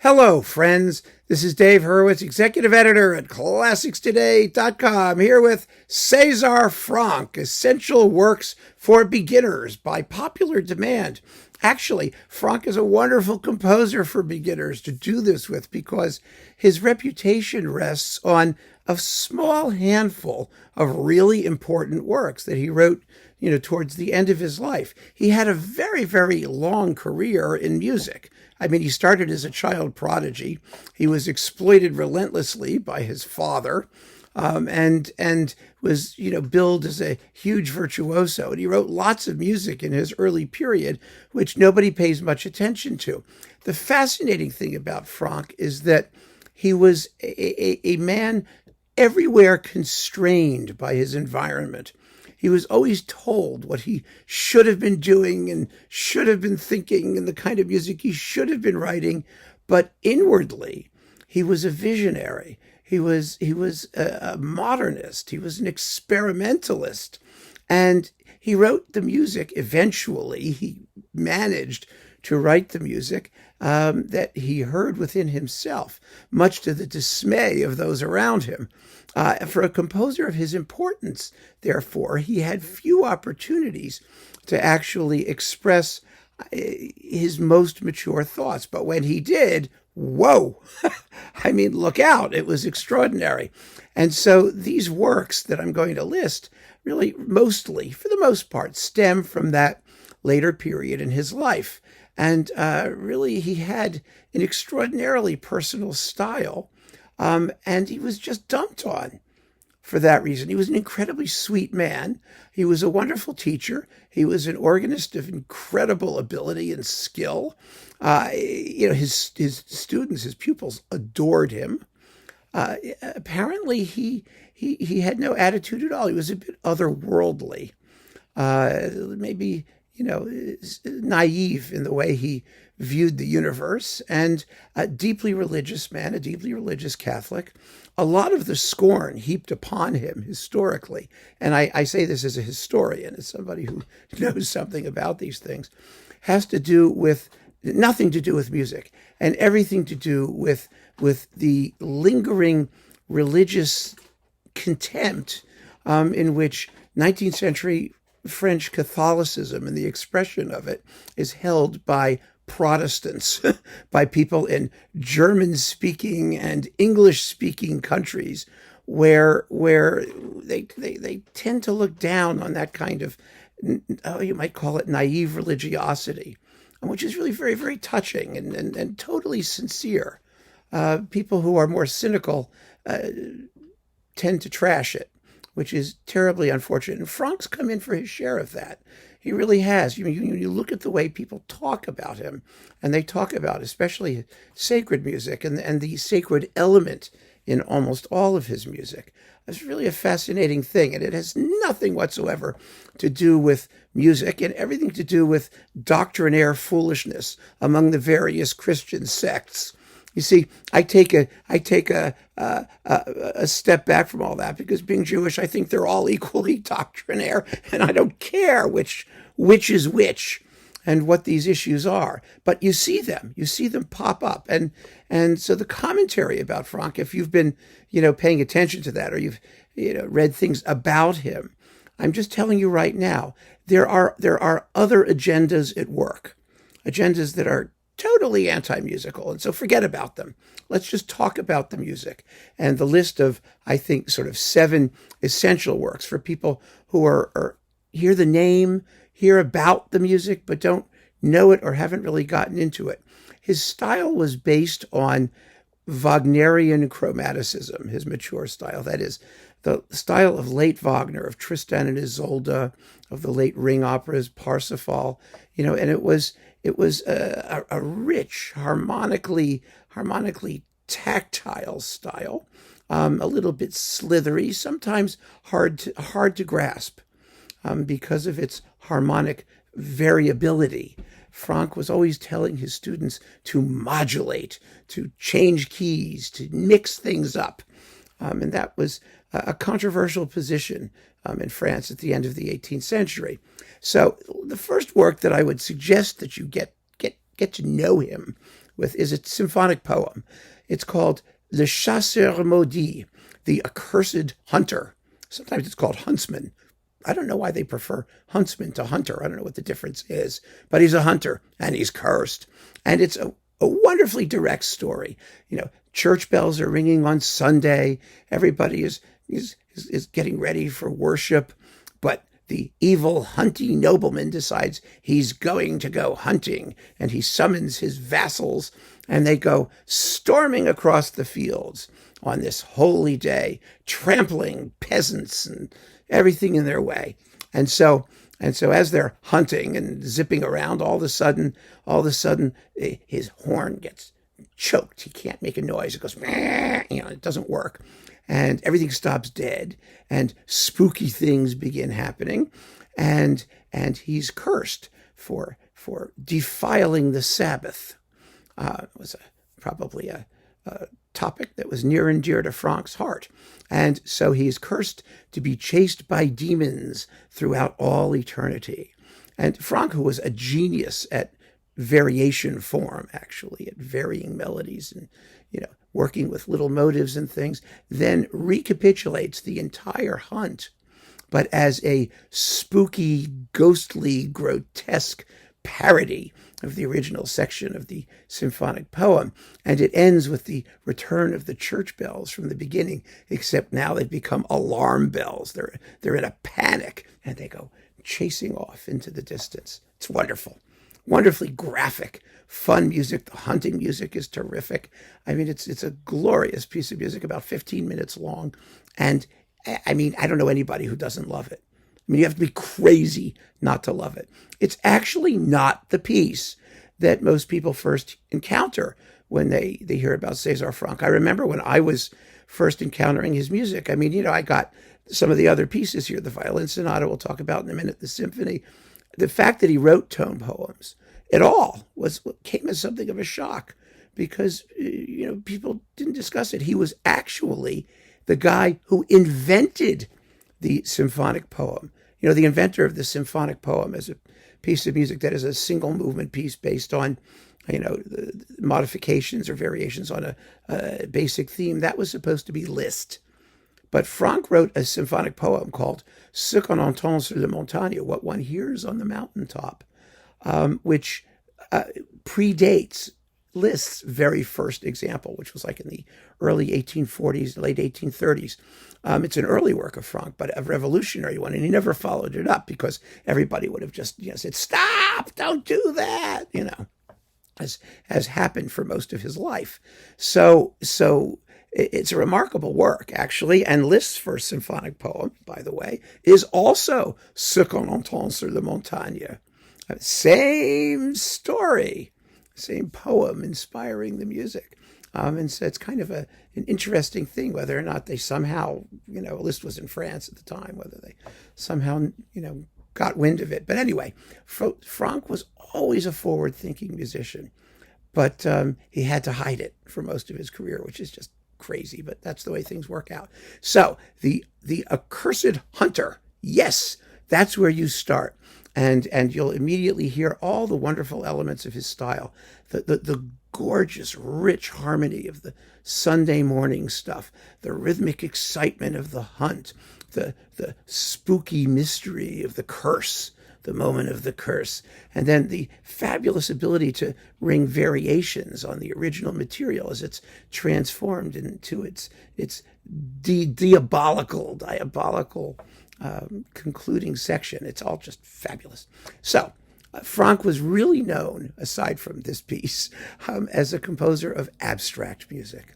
Hello, friends. This is Dave Hurwitz, executive editor at ClassicsToday.com, here with Cesar Franck, Essential Works for Beginners by popular demand. Actually, Franck is a wonderful composer for beginners to do this with because his reputation rests on a small handful of really important works that he wrote, towards the end of his life. He had a very, very long career in music. I mean, he started as a child prodigy. He was exploited relentlessly by his father, and was, billed as a huge virtuoso. And he wrote lots of music in his early period, which nobody pays much attention to. The fascinating thing about Franck is that he was a man everywhere constrained by his environment. He was always told what he should have been doing and should have been thinking and the kind of music he should have been writing. But inwardly, he was a visionary. He was a modernist. He was an experimentalist. And he wrote the music. Eventually, he managed to write the music that he heard within himself, much to the dismay of those around him. For a composer of his importance, therefore, he had few opportunities to actually express his most mature thoughts. But when he did, whoa, I mean, look out, it was extraordinary. And so these works that I'm going to list really mostly, for the most part, stem from that later period in his life. And really, he had an extraordinarily personal style. And he was just dumped on for that reason. He was an incredibly sweet man. He was a wonderful teacher. He was an organist of incredible ability and skill. His students, his pupils, adored him. Apparently, he had no attitude at all. He was a bit otherworldly, maybe naive in the way he viewed the universe, and a deeply religious man, a deeply religious Catholic. A lot of the scorn heaped upon him historically, and I say this as a historian, as somebody who knows something about these things, has to do with nothing to do with music and everything to do with the lingering religious contempt in which 19th century French Catholicism and the expression of it is held by Protestants, by people in German-speaking and English-speaking countries, where they tend to look down on that kind of, you might call it naive religiosity, which is really very, very touching and totally sincere. People who are more cynical tend to trash it, which is terribly unfortunate. And Franck's come in for his share of that. He really has. You look at the way people talk about him, and they talk about especially sacred music and the sacred element in almost all of his music. It's really a fascinating thing, and it has nothing whatsoever to do with music and everything to do with doctrinaire foolishness among the various Christian sects. You see, I take a step back from all that because being Jewish, I think they're all equally doctrinaire, and I don't care which is which and what these issues are. But you see them pop up, and so the commentary about Franck, if you've been paying attention to that or you've read things about him, I'm just telling you right now, there are other agendas at work, agendas that are totally anti-musical. And so forget about them. Let's just talk about the music and the list of, I think, sort of 7 essential works for people who are hear the name, hear about the music, but don't know it or haven't really gotten into it. His style was based on Wagnerian chromaticism, his mature style. That is, the style of late Wagner, of Tristan and Isolde, of the late Ring operas, Parsifal, and it was a rich, harmonically tactile style, a little bit slithery, sometimes hard to grasp because of its harmonic variability. Franck was always telling his students to modulate, to change keys, to mix things up. And that was a controversial position in France at the end of the 18th century. So the first work that I would suggest that you get to know him is a symphonic poem. It's called Le Chasseur maudit, the Accursed Hunter. Sometimes it's called Huntsman. I don't know why they prefer huntsman to hunter. I don't know what the difference is, but he's a hunter and he's cursed. And it's a wonderfully direct story. Church bells are ringing on Sunday. Everybody is getting ready for worship, but the evil hunty nobleman decides he's going to go hunting, and he summons his vassals, and they go storming across the fields on this holy day, trampling peasants and everything in their way. And so as they're hunting and zipping around, all of a sudden, his horn gets choked. He can't make a noise. It goes, it doesn't work. And everything stops dead, and spooky things begin happening, and he's cursed for defiling the Sabbath. It was probably a topic that was near and dear to Franck's heart. And so he is cursed to be chased by demons throughout all eternity. And Franck, who was a genius at variation form, actually, at varying melodies and, working with little motives and things, then recapitulates the entire hunt, but as a spooky, ghostly, grotesque parody of the original section of the symphonic poem. And it ends with the return of the church bells from the beginning, except now they've become alarm bells. They're in a panic, and they go chasing off into the distance. It's wonderful. Wonderfully graphic, fun music. The hunting music is terrific. I mean, it's a glorious piece of music, about 15 minutes long. And I mean, I don't know anybody who doesn't love it. I mean, you have to be crazy not to love it. It's actually not the piece that most people first encounter when they hear about Cesar Franck. I remember when I was first encountering his music. I mean, I got some of the other pieces here, the Violin Sonata we'll talk about in a minute, the Symphony. The fact that he wrote tone poems at all came as something of a shock, because people didn't discuss it. He was actually the guy who invented the symphonic poem. The inventor of the symphonic poem as a piece of music that is a single movement piece based on, the modifications or variations on a basic theme. That was supposed to be Liszt. But Franck wrote a symphonic poem called Ce qu'on entend sur la montagne, what one hears on the mountaintop, which predates Liszt's very first example, which was like in the early 1840s, late 1830s. It's an early work of Franck, but a revolutionary one, and he never followed it up because everybody would have just said, "Stop! Don't do that!" As happened for most of his life. So it's a remarkable work, actually. And Liszt's first symphonic poem, by the way, is also Ce qu'on entend sur la montagne. Same story, same poem inspiring the music. And so it's kind of an interesting thing, whether or not they somehow, Liszt was in France at the time, whether they somehow, got wind of it. But anyway, Franck was always a forward-thinking musician, but he had to hide it for most of his career, which is just crazy, but that's the way things work out. So the Accursed Hunter, yes, that's where you start. And you'll immediately hear all the wonderful elements of his style, the gorgeous, rich harmony of the Sunday morning stuff, the rhythmic excitement of the hunt, the spooky mystery of the curse, the moment of the curse, and then the fabulous ability to ring variations on the original material as it's transformed into its diabolical concluding section. It's all just fabulous. So Franck was really known, aside from this piece, as a composer of abstract music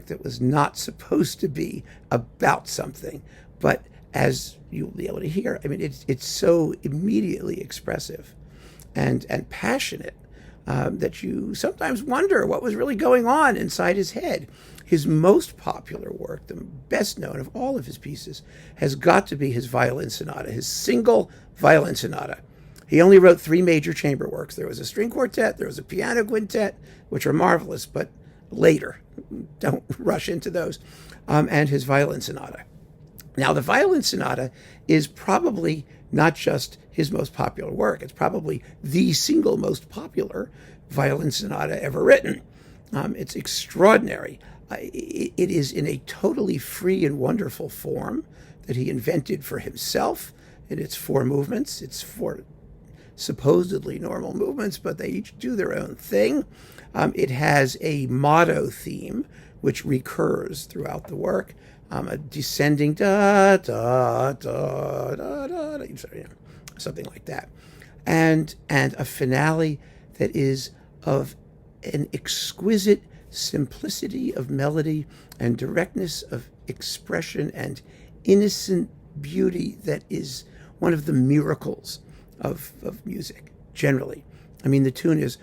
that was not supposed to be about something, but as you'll be able to hear, I mean, it's so immediately expressive and passionate that you sometimes wonder what was really going on inside his head. His most popular work, the best known of all of his pieces, has got to be his Violin Sonata, his single Violin Sonata. He only wrote 3 major chamber works. There was a string quartet, there was a piano quintet, which are marvelous, but later. Don't rush into those. And his Violin Sonata. Now, the Violin Sonata is probably not just his most popular work. It's probably the single most popular violin sonata ever written. It's extraordinary. It is in a totally free and wonderful form that he invented for himself. And it's 4 movements. It's 4 supposedly normal movements, but they each do their own thing. It has a motto theme, which recurs throughout the work, a descending da da da da da, something like that, and a finale that is of an exquisite simplicity of melody and directness of expression and innocent beauty that is one of the miracles of music generally. I mean, the tune is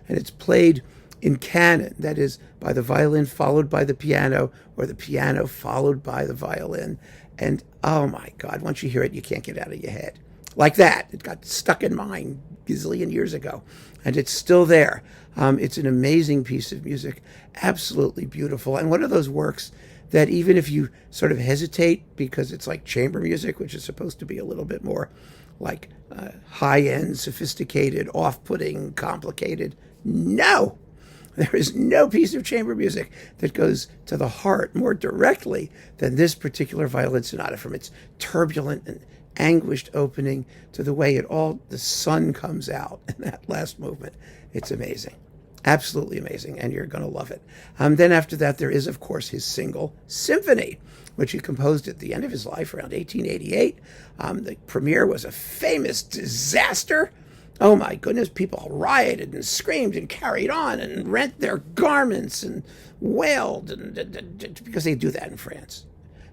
and it's played in canon, that is, by the violin followed by the piano, or the piano followed by the violin. And oh my God, once you hear it, you can't get it out of your head. Like that. It got stuck in mine a gazillion years ago, and it's still there. It's an amazing piece of music, absolutely beautiful, and one of those works that even if you sort of hesitate, because it's like chamber music, which is supposed to be a little bit more like high-end, sophisticated, off-putting, complicated, no! There is no piece of chamber music that goes to the heart more directly than this particular violin sonata, from its turbulent and anguished opening to the way the sun comes out in that last movement. It's amazing. Absolutely amazing, and you're going to love it. Then after that, there is, of course, his single Symphony, which he composed at the end of his life around 1888. The premiere was a famous disaster. Oh my goodness, people rioted and screamed and carried on and rent their garments and wailed, because they do that in France.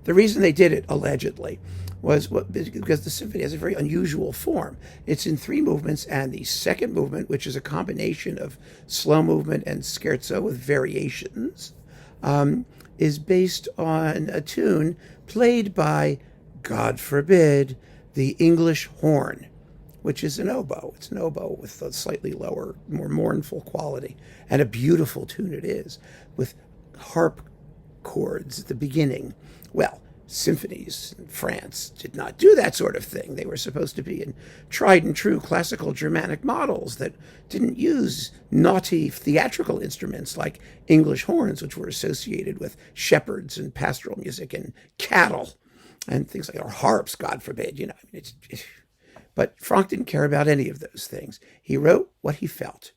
The reason they did it, allegedly, was because the symphony has a very unusual form. It's in 3 movements, and the second movement, which is a combination of slow movement and scherzo with variations, is based on a tune played by, God forbid, the English horn, which is an oboe. It's an oboe with a slightly lower, more mournful quality, and a beautiful tune it is, with harp chords at the beginning. Well, symphonies in France did not do that sort of thing. They were supposed to be in tried and true classical Germanic models that didn't use naughty theatrical instruments like English horns, which were associated with shepherds and pastoral music and cattle and things like, or harps, God forbid. I mean, but Franck didn't care about any of those things. He wrote what he felt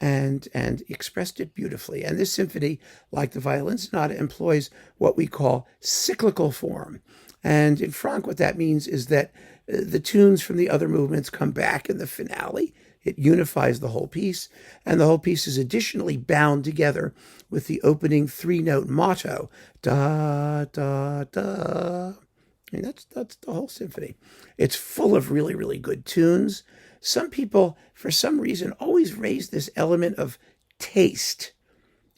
and expressed it beautifully. And this symphony, like the violin sonata, employs what we call cyclical form. And in Franck, what that means is that the tunes from the other movements come back in the finale. It unifies the whole piece, and the whole piece is additionally bound together with the opening 3-note motto, da, da, da. And that's the whole symphony. It's full of really, really good tunes. Some people, for some reason, always raise this element of taste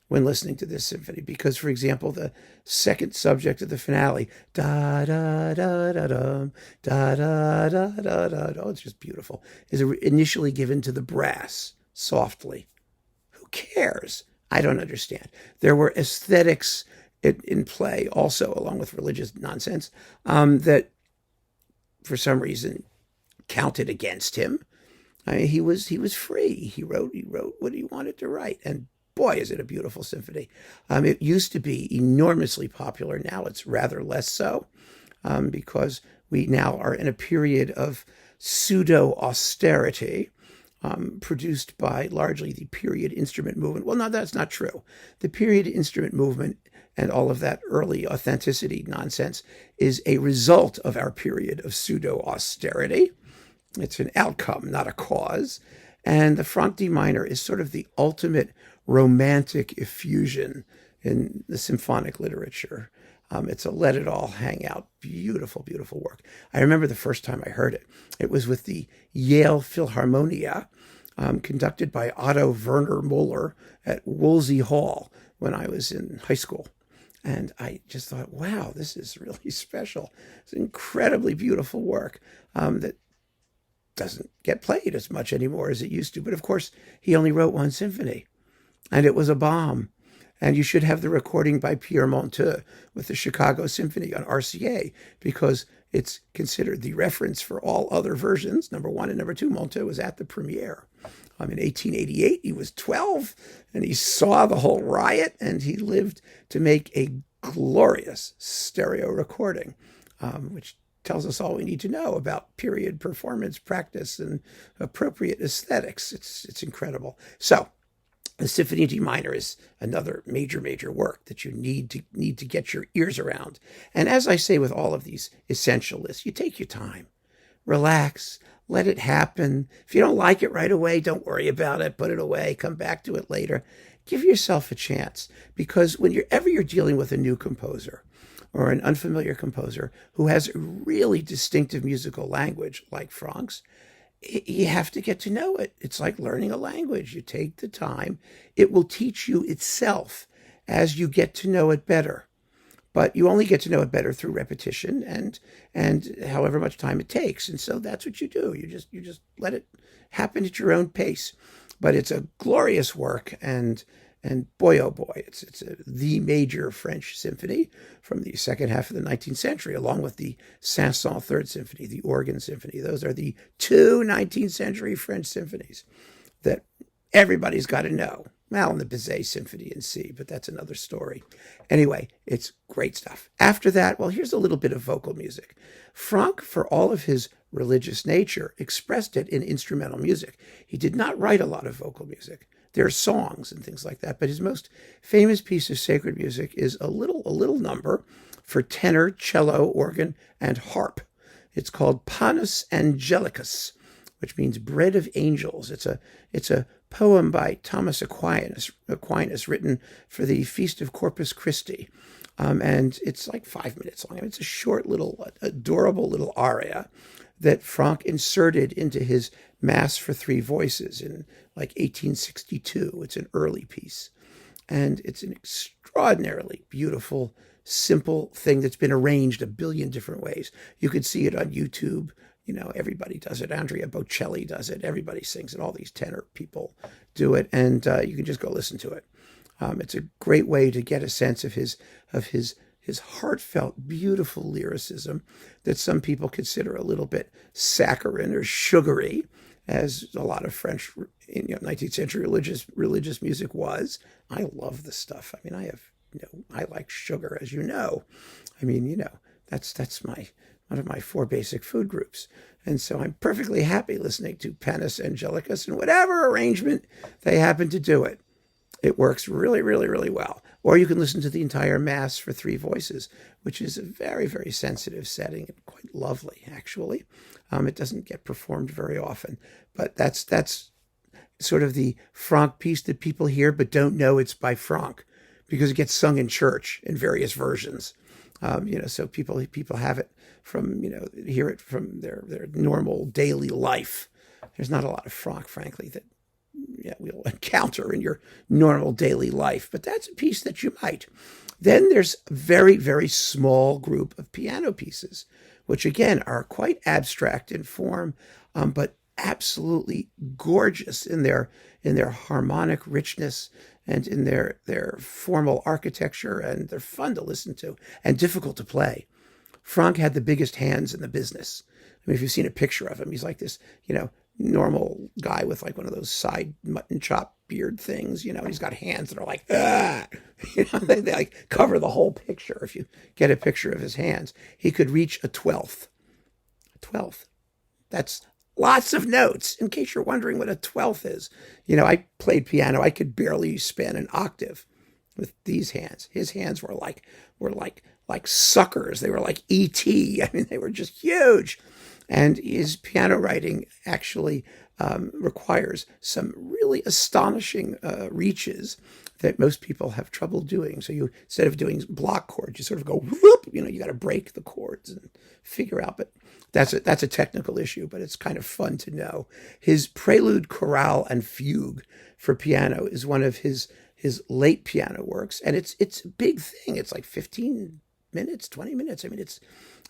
when listening to this symphony, because, for example, the second subject of the finale, da da da da da da da da da da, oh, it's just beautiful, is initially given to the brass softly. Who cares? I don't understand. There were aesthetics in play also, along with religious nonsense, that for some reason counted against him. I mean, he was free. He wrote what he wanted to write, and boy, is it a beautiful symphony. It used to be enormously popular. Now it's rather less so, because we now are in a period of pseudo-austerity, produced by largely the period instrument movement. Well, no, that's not true. The period instrument movement and all of that early authenticity nonsense is a result of our period of pseudo-austerity. It's an outcome, not a cause. And the Franck D minor is sort of the ultimate romantic effusion in the symphonic literature. It's a let it all hang out, beautiful, beautiful work. I remember the first time I heard it. It was with the Yale Philharmonia, conducted by Otto Werner Muller at Wolsey Hall when I was in high school. And I just thought, wow, this is really special. It's an incredibly beautiful work that doesn't get played as much anymore as it used to. But of course, he only wrote one symphony, and it was a bomb. And you should have the recording by Pierre Monteux with the Chicago Symphony on RCA, because it's considered the reference for all other versions. Number one and number two, Monteux was at the premiere. In 1888, he was 12, and he saw the whole riot, and he lived to make a glorious stereo recording, which tells us all we need to know about period performance practice and appropriate aesthetics. It's incredible. So the Symphony in D minor is another major work that you need to get your ears around. And as I say with all of these essentialists, you take your time, relax, let it happen. If you don't like it right away, don't worry about it. Put it away. Come back to it later. Give yourself a chance, because whenever you're dealing with a new composer or an unfamiliar composer who has a really distinctive musical language like Franck's, you have to get to know it. It's like learning a language. You take the time. It will teach you itself as you get to know it better. But you only get to know it better through repetition and however much time it takes. And so that's what you do. You just let it happen at your own pace. But it's a glorious work, and boy, oh boy, it's the major French symphony from the second half of the 19th century, along with the Saint-Saëns Third Symphony, the Organ Symphony. Those are the two 19th century French symphonies that everybody's got to know. Well, and the Bizet Symphony in C, but that's another story. Anyway, it's great stuff. After that, well, here's a little bit of vocal music. Franck, for all of his religious nature, expressed it in instrumental music. He did not write a lot of vocal music. There are songs and things like that, but his most famous piece of sacred music is a little number for tenor, cello, organ, and harp. It's called Panis Angelicus, which means bread of angels. It's a poem by Thomas Aquinas written for the Feast of Corpus Christi. And it's like 5 minutes long. It's a short little, adorable little aria that Franck inserted into his Mass for Three Voices in like 1862. It's an early piece. And it's an extraordinarily beautiful, simple thing that's been arranged a billion different ways. You could see it on YouTube. You know, everybody does it. Andrea Bocelli does it. Everybody sings it. All these tenor people do it. And you can just go listen to it. It's a great way to get a sense of his heartfelt, beautiful lyricism that some people consider a little bit saccharine or sugary, as a lot of French 19th century religious music was. I love this stuff. I mean, I like sugar, as you know. I mean, that's one of my four basic food groups. And so I'm perfectly happy listening to Panis Angelicus in whatever arrangement they happen to do it. It works really, really, really well. Or you can listen to the entire Mass for Three Voices, which is a very, very sensitive setting and quite lovely, actually. It doesn't get performed very often, but that's sort of the Franck piece that people hear but don't know it's by Franck, because it gets sung in church in various versions. So people have it from, hear it from their normal daily life. There's not a lot of Franck, frankly, that we'll encounter in your normal daily life, but that's a piece that you might. Then there's a very, very small group of piano pieces, which again are quite abstract in form, but absolutely gorgeous in their harmonic richness and in their formal architecture, and they're fun to listen to and difficult to play. Franck had the biggest hands in the business. I mean, if you've seen a picture of him, he's like this, normal guy with like one of those side mutton chop beard things, and he's got hands that are like, they like cover the whole picture. If you get a picture of his hands, he could reach a 12th. That's lots of notes, in case you're wondering what a 12th is. I played piano. I could barely span an octave with these hands. His hands were like suckers. They were like E.T. I mean, they were just huge. And his piano writing actually requires some really astonishing reaches that most people have trouble doing. So instead of doing block chords, you sort of go whoop. You got to break the chords and figure out. But that's a technical issue, but it's kind of fun to know. His Prélude, Choral, and Fugue for piano is one of his late piano works, and it's a big thing. It's like 15 minutes, 20 minutes. I mean, it's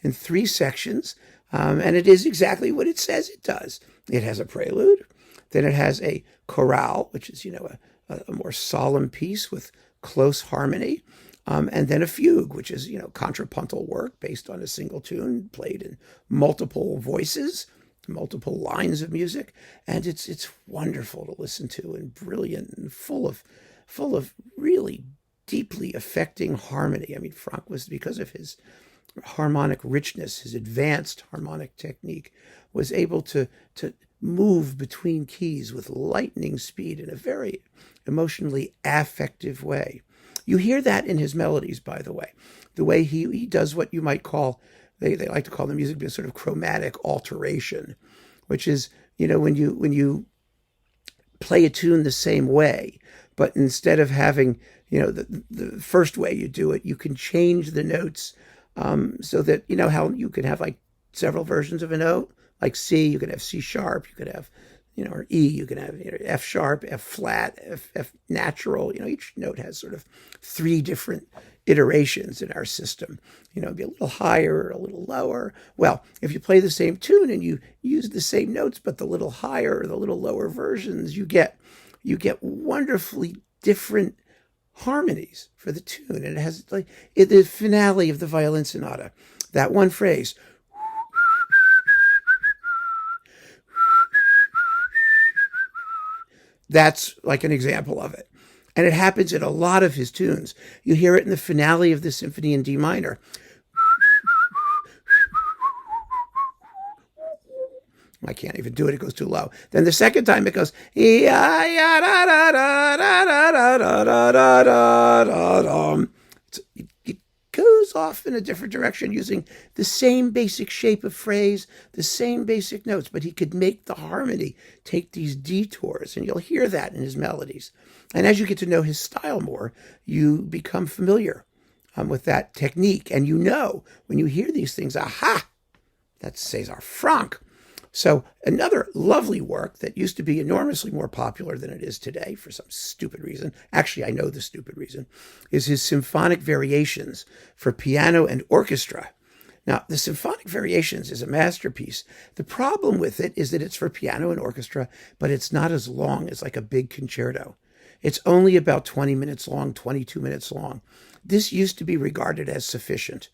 in 3 sections. And it is exactly what it says it does. It has a prelude, then it has a chorale, which is, a more solemn piece with close harmony. And then a fugue, which is, contrapuntal work based on a single tune played in multiple voices, multiple lines of music. And it's wonderful to listen to, and brilliant, and full of really deeply affecting harmony. I mean, Franck was, because of his harmonic richness, his advanced harmonic technique, was able to move between keys with lightning speed in a very emotionally affective way. You hear that in his melodies, by the way he does what you might call, they like to call the music a sort of chromatic alteration, which is, when you play a tune the same way, but instead of having, the first way you do it, you can change the notes, so that, how you can have like several versions of a note, like C, you can have C sharp, you could have, or E, you can have, F sharp, F flat, F natural. Each note has sort of 3 different iterations in our system. It'd be a little higher, a little lower. Well, if you play the same tune and you use the same notes, but the little higher or the little lower versions, you get wonderfully different harmonies for the tune. And it has, like, the finale of the Violin Sonata, that one phrase, that's like an example of it. And it happens in a lot of his tunes. You hear it in the finale of the Symphony in D minor. I can't even do it. It goes too low. Then the second time it goes, it goes off in a different direction using the same basic shape of phrase, the same basic notes, but he could make the harmony take these detours, and you'll hear that in his melodies. And as you get to know his style more, you become familiar with that technique, and when you hear these things, aha, that's Cesar Franck. So another lovely work that used to be enormously more popular than it is today for some stupid reason, actually I know the stupid reason, is his Symphonic Variations for piano and orchestra. Now, the Symphonic Variations is a masterpiece. The problem with it is that it's for piano and orchestra, but it's not as long as like a big concerto. It's only about 20 minutes long, 22 minutes long. This used to be regarded as sufficient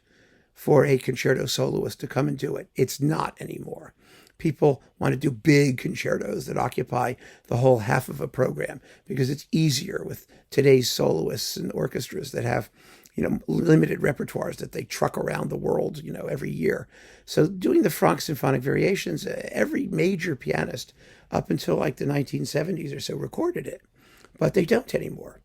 for a concerto soloist to come and do it. It's not anymore. People want to do big concertos that occupy the whole half of a program because it's easier with today's soloists and orchestras that have, limited repertoires that they truck around the world, every year. So doing the Franck Symphonic Variations, every major pianist up until like the 1970s or so recorded it, but they don't anymore,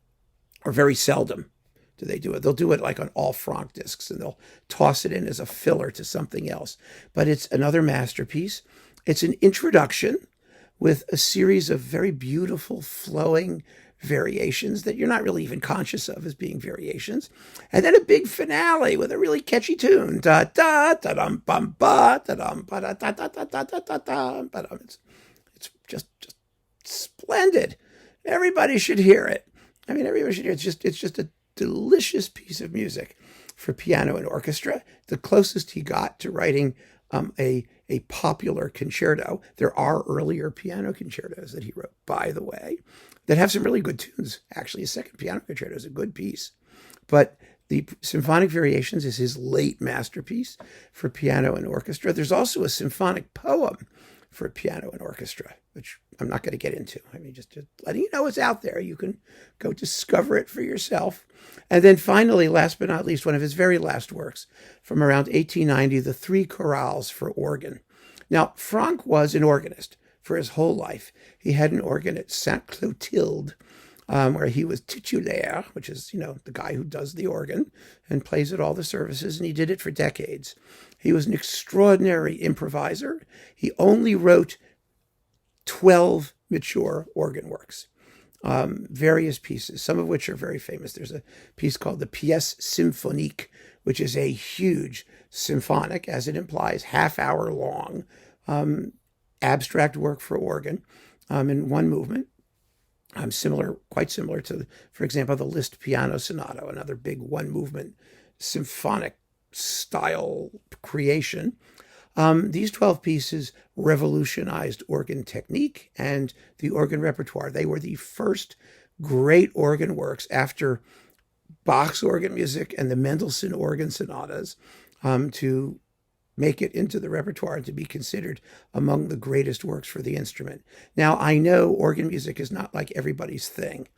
or very seldom do they do it. They'll do it like on all Franck discs, and they'll toss it in as a filler to something else. But it's another masterpiece. It's an introduction with a series of very beautiful flowing variations that you're not really even conscious of as being variations. And then a big finale with a really catchy tune. Da da da dum bum ba da dum ba da da da da da da da da. It's just splendid. Everybody should hear it. I mean, everybody should hear it. It's just a delicious piece of music for piano and orchestra. The closest he got to writing a popular concerto. There are earlier piano concertos that he wrote, by the way, that have some really good tunes. Actually, his second piano concerto is a good piece. But the Symphonic Variations is his late masterpiece for piano and orchestra. There's also a symphonic poem for piano and orchestra, which I'm not going to get into. I mean, just letting you know it's out there. You can go discover it for yourself. And then finally, last but not least, one of his very last works from around 1890, the Trois Chorals for organ. Now, Franck was an organist for his whole life. He had an organ at Sainte Clotilde, where he was titulaire, which is, the guy who does the organ and plays at all the services, and he did it for decades. He was an extraordinary improviser. He only wrote 12 mature organ works, various pieces, some of which are very famous. There's a piece called the Pièce Symphonique, which is a huge symphonic, as it implies, half-hour long abstract work for organ in one movement. Quite similar to, for example, the Liszt Piano Sonata, another big one-movement symphonic style creation. These 12 pieces revolutionized organ technique and the organ repertoire. They were the first great organ works after Bach's organ music and the Mendelssohn organ sonatas to make it into the repertoire and to be considered among the greatest works for the instrument. Now, I know organ music is not like everybody's thing,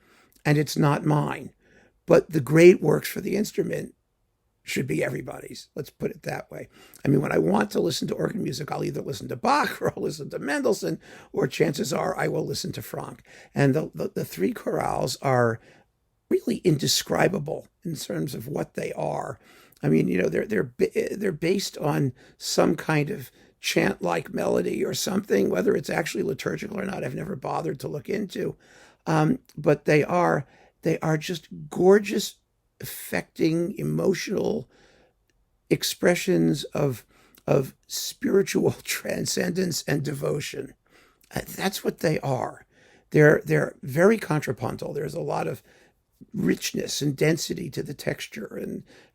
and it's not mine, but the great works for the instrument should be everybody's. Let's put it that way. I mean, when I want to listen to organ music, I'll either listen to Bach or I'll listen to Mendelssohn, or chances are I will listen to Franck. And the three chorales are really indescribable in terms of what they are. I mean, they're based on some kind of chant-like melody or something, whether it's actually liturgical or not, I've never bothered to look into. But they are just gorgeous, affecting, emotional expressions of spiritual transcendence and devotion. That's what they are. They're very contrapuntal. There's a lot of richness and density to the texture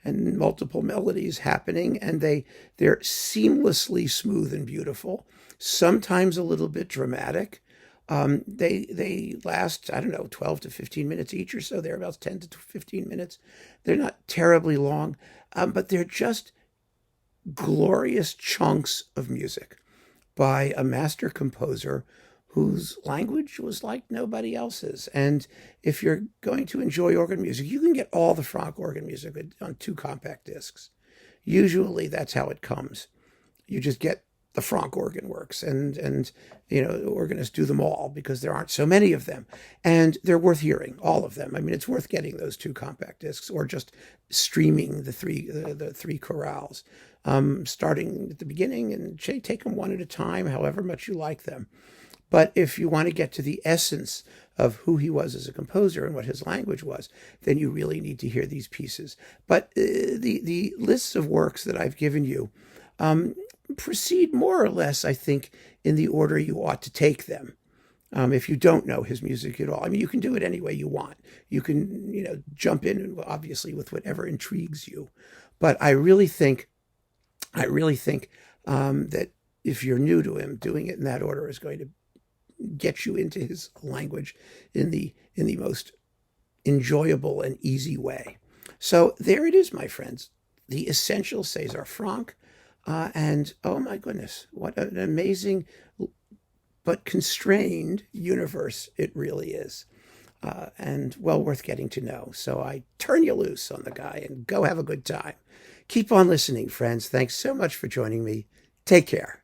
and multiple melodies happening, and they're seamlessly smooth and beautiful, sometimes a little bit dramatic. They last, I don't know, 12 to 15 minutes each or so. They're about 10 to 15 minutes. They're not terribly long, but they're just glorious chunks of music by a master composer whose language was like nobody else's. And if you're going to enjoy organ music, you can get all the Franck organ music on 2 compact discs. Usually that's how it comes. You just get the Franck organ works, and organists do them all because there aren't so many of them, and they're worth hearing, all of them. I mean, it's worth getting those 2 compact discs or just streaming the three chorales, starting at the beginning and take them one at a time, however much you like them. But if you want to get to the essence of who he was as a composer and what his language was, then you really need to hear these pieces. But the lists of works that I've given you proceed more or less, I think, in the order you ought to take them. If you don't know his music at all, I mean, you can do it any way you want. You can, jump in, obviously, with whatever intrigues you. But I really think that if you're new to him, doing it in that order is going to get you into his language in the most enjoyable and easy way. So there it is, my friends, the essential Cesar Franck. And oh my goodness, what an amazing but constrained universe it really is. And well worth getting to know. So I turn you loose on the guy and go have a good time. Keep on listening, friends. Thanks so much for joining me. Take care.